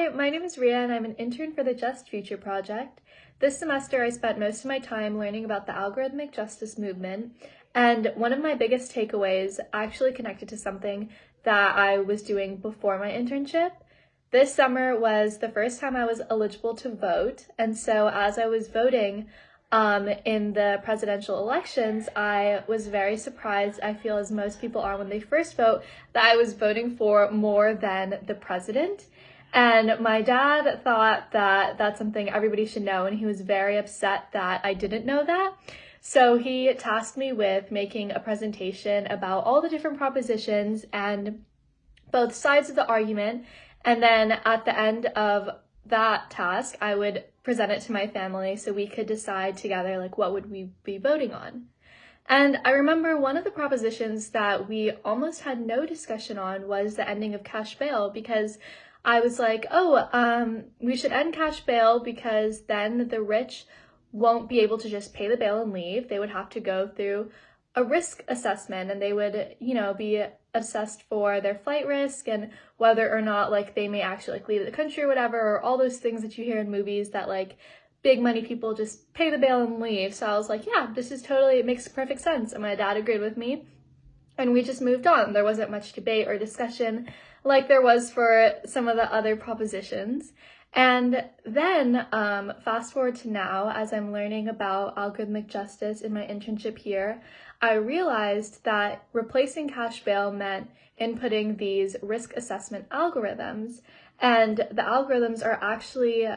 Hi, my name is Ria and I'm an intern for the Just Future project. This semester I spent most of my time learning about the Algorithmic Justice movement, and one of my biggest takeaways actually connected to something that I was doing before my internship. This summer was the first time I was eligible to vote, and so as I was voting in the presidential elections, I was very surprised, I feel as most people are when they first vote, that I was voting for more than the president. And my dad thought that that's something everybody should know, and he was very upset that I didn't know that. So he tasked me with making a presentation about all the different propositions and both sides of the argument, and then at the end of that task, I would present it to my family so we could decide together, like, what would we be voting on. And I remember one of the propositions that we almost had no discussion on was the ending of cash bail, because I was like, we should end cash bail because then the rich won't be able to just pay the bail and leave. They would have to go through a risk assessment, and they would, be assessed for their flight risk and whether or not, like, they may actually, like, leave the country or whatever, or all those things that you hear in movies that, like, big money people just pay the bail and leave. So I was like, yeah, it makes perfect sense. And my dad agreed with me, and we just moved on. There wasn't much debate or discussion like there was for some of the other propositions. And then fast forward to now, as I'm learning about algorithmic justice in my internship here, I realized that replacing cash bail meant inputting these risk assessment algorithms. And the algorithms are actually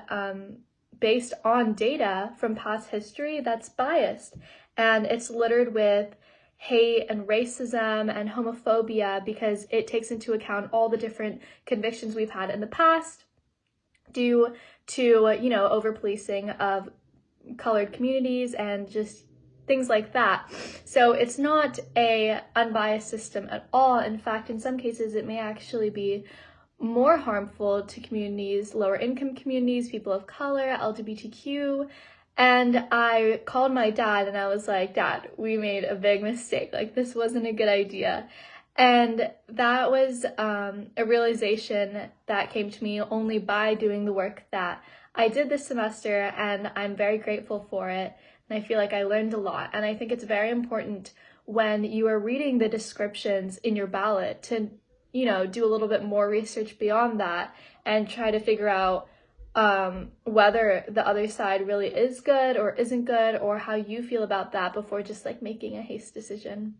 based on data from past history that's biased. And it's littered with hate and racism and homophobia because it takes into account all the different convictions we've had in the past due to, over-policing of colored communities and just things like that. So it's not a unbiased system at all. In fact, in some cases, it may actually be more harmful to communities, lower income communities, people of color, LGBTQ. And I called my dad and I was like, Dad, we made a big mistake. Like, this wasn't a good idea. And that was a realization that came to me only by doing the work that I did this semester, and I'm very grateful for it. And I feel like I learned a lot. And I think it's very important when you are reading the descriptions in your ballot to, do a little bit more research beyond that and try to figure out whether the other side really is good or isn't good, or how you feel about that before just like making a hasty decision.